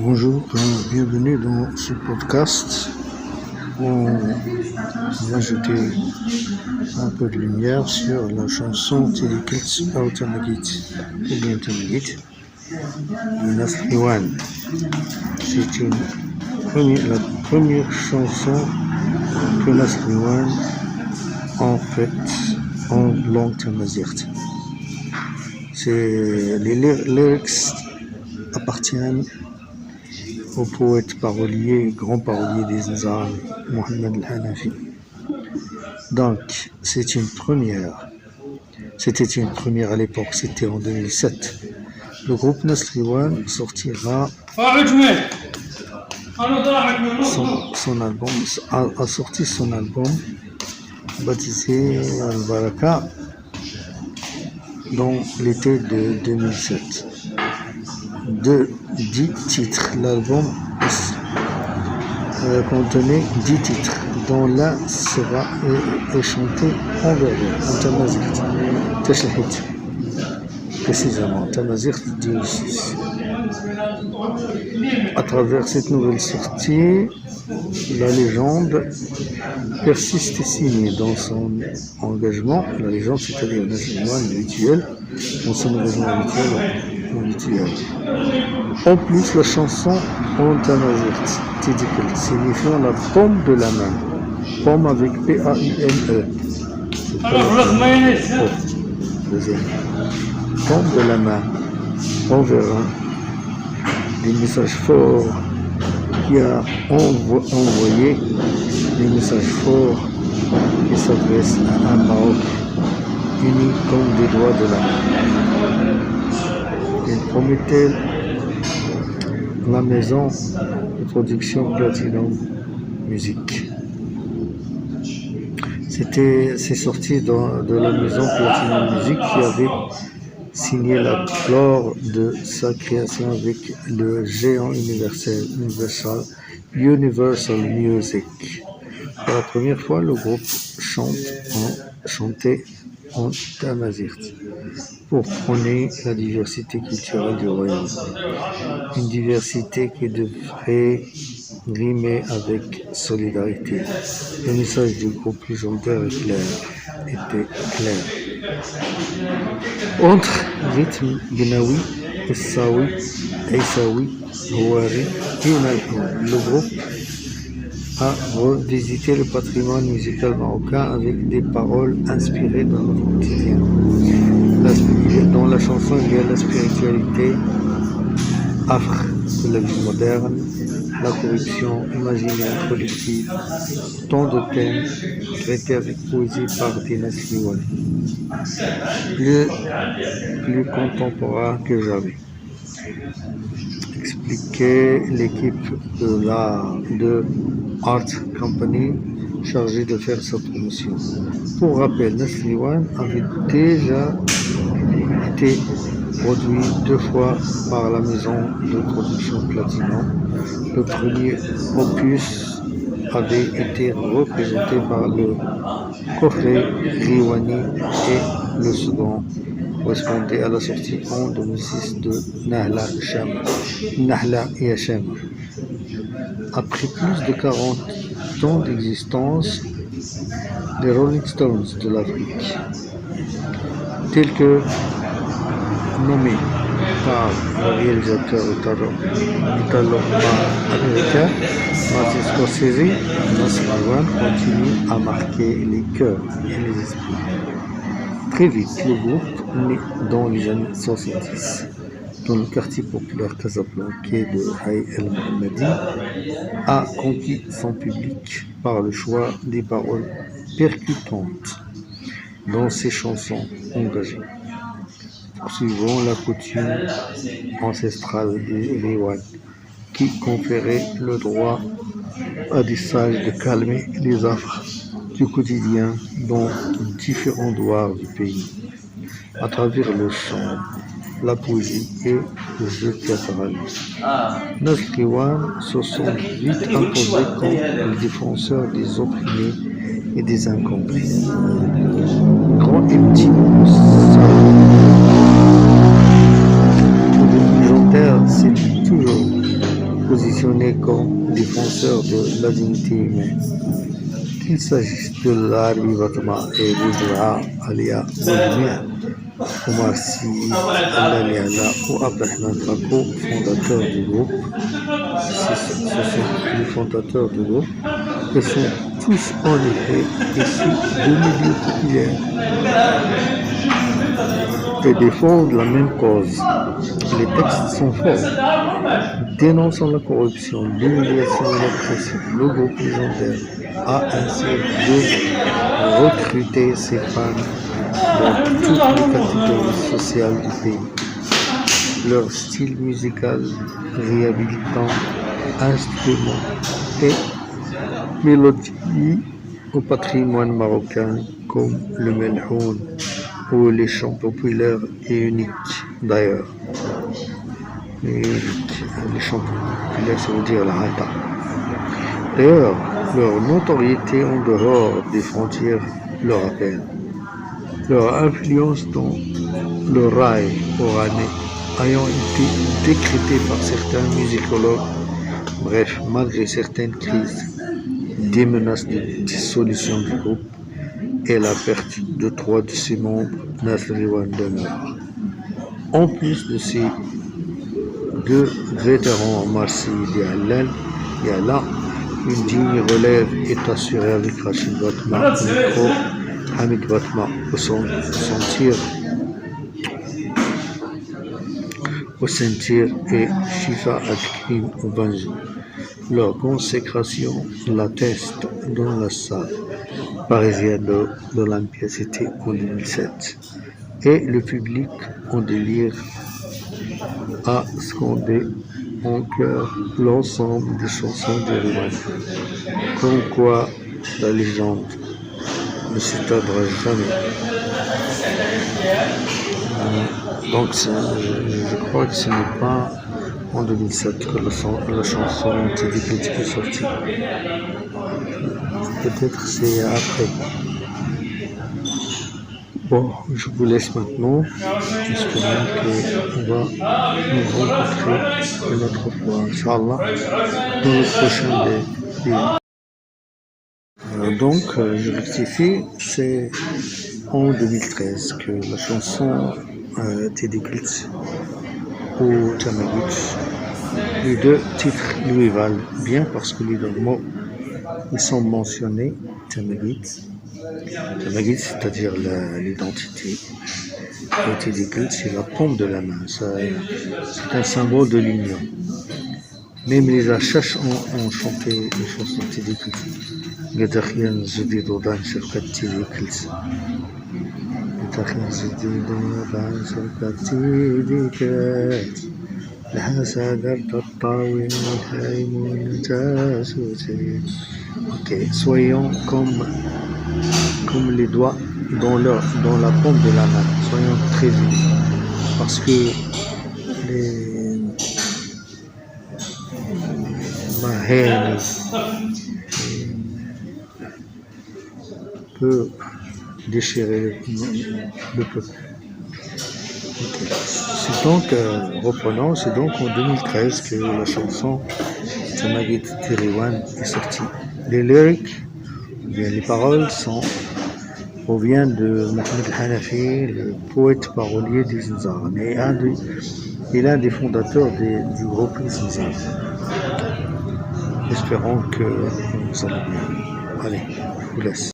Bonjour, bienvenue dans ce podcast où on va jeter un peu de lumière sur la chanson Tilikit ou Tamagit ou bien Tamagit de Nasr Iwan. C'est la première chanson que Nasr Iwan en fait en langue tamazight. Les lyrics appartiennent au poète parolier, grand parolier des Nizam, Mohamed Al-Hanafi. Donc, c'est une première. C'était une première à l'époque, c'était en 2007. Le groupe Nasr Iwan sortira son album, a sorti son album baptisé Al-Baraka dans l'été de 2007. De 10 titres. L'album contenait 10 titres, dont l'un sera chanté en berbère, en tamazight. Tashlahit, précisément, tamazight du 6. À travers cette nouvelle sortie, la légende persiste et signe dans son engagement. La légende, c'est-à-dire le rituel, dans son engagement habituel. En plus, la chanson en tamazight, Tidikl, signifiant la paume de la main. Paume avec P-A-U-M-E. Deuxième. Paume de la main. On verra des messages forts qui a envoyé des messages forts qui s'adressent à un Maroc uni comme des doigts de la main. Il promettait la maison de production Platinum Music. C'est sorti de la maison Platinum Music qui avait signé l'accord de sa création avec le géant Universal Music. Pour la première fois, le groupe chantait en tamazight pour prôner la diversité culturelle du royaume. Une diversité qui devrait rimer avec solidarité. Le message du groupe légendaire était clair. Entre rythme gnawi, Issaoui, Aïssaoui, Houari et Nalhoun, le groupe a revisité le patrimoine musical marocain avec des paroles inspirées dans notre quotidien. Dans la chanson, il y a la spiritualité, affre de la vie moderne, la corruption imaginaire collective, tant de thèmes traités avec poésie par Nasr Iwan, plus contemporain que jamais. Expliquait l'équipe de Art Company chargée de faire sa promotion. Pour rappel, Nasr Iwan avait déjà été produit 2 fois par la maison de production Platinum. Le premier opus avait été représenté par le coffret Riwani et le second correspondait à la sortie en 2006 de Nahla et Hacham. Après plus de 40 ans d'existence, les Rolling Stones de l'Afrique, tels que nommés par le réalisateur italo-américain Martin Scorsese, Nasr Iwan continue à marquer les cœurs et les esprits. Très vite, le groupe, né dans les années 70, dans le quartier populaire casablancais de Haï El Mohammadi, a conquis son public par le choix des paroles percutantes dans ses chansons engagées. Suivant la coutume ancestrale des Riwan, qui conférait le droit à des sages de calmer les affres du quotidien dans différents douars du pays, à travers le chant, la poésie et le jeu théâtral. Nasr Iwan se sont vite imposés comme les défenseurs des opprimés et des incompris. Grand et petit, le légendaire, c'est toujours positionnés comme défenseurs de la dignité humaine. Qu'il s'agisse de Larbi Batma et Boudra Alia Boudmia, Omar Sy, Alaliana ou Abdelrahman Fako, fondateurs du groupe, ce sont les fondateurs du groupe, et sont tous en effet issus de milieux populaires et défendent la même cause. Les textes sont forts, dénonçant la corruption, l'humiliation et l'oppression. Le groupe légendaire a ainsi de recruter ses fans dans toutes les catégories sociales du pays. Leur style musical réhabilitant instruments et mélodies au patrimoine marocain comme le melhoun ou les chants populaires et uniques d'ailleurs. Les chants populaires, ça veut dire la hata. D'ailleurs, leur notoriété en dehors des frontières le rappelle. Leur influence dans le rail oranais ayant été décrétée par certains musicologues. Bref, malgré certaines crises, des menaces de dissolution du groupe et la perte de 3 de ses membres, Nasriwan demeure. En plus de ces 2 vétérans Marcy et Halal, Yala, une digne relève est assurée avec Rachid Batma au micro, Hamid Batma au sentir et Shifa Al-Krim au banjo. Leur consécration l'atteste dans la salle parisienne de l'Olympia City en 2007. Et le public en délire a scandé en chœur l'ensemble des chansons d'Eriwan. Comme quoi la légende ne s'éteindra jamais. Donc je crois que ce n'est pas en 2007 que la chanson Tidikit est sortie. Peut-être c'est après. Bon, je vous laisse maintenant. J'espère qu'on va nous rencontrer une autre fois, Inch'Allah, dans le prochain des. Donc, je rectifie, c'est en 2013 que la chanson Tidikit ou Tamagit, les 2 titres lui valent bien parce que les 2 mots ils sont mentionnés. Tamagit, c'est-à-dire l'identité, et Tidikit, c'est la paume de la main. C'est un symbole de l'union. Même les Achaches ont chanté les chansons Tidikit. Gadakhian Zedido Dan Shirkat Tidikit. Gadakhian Zedido Dan Shirkat Tidikit. Ok, soyons comme les doigts dans la paume de la main. Soyons très unis. Parce que les mahènes peut déchirer le peuple. Okay. C'est donc, reprenons, c'est donc en 2013 que la chanson Tamagit Tiriwan est sortie. Les lyrics, bien les paroles proviennent de Mohamed Hanafi, le poète parolier des Zinzar, mais il est l'un des fondateurs du groupe Zinzar. Espérons que vous allez bien. Allez, je vous laisse.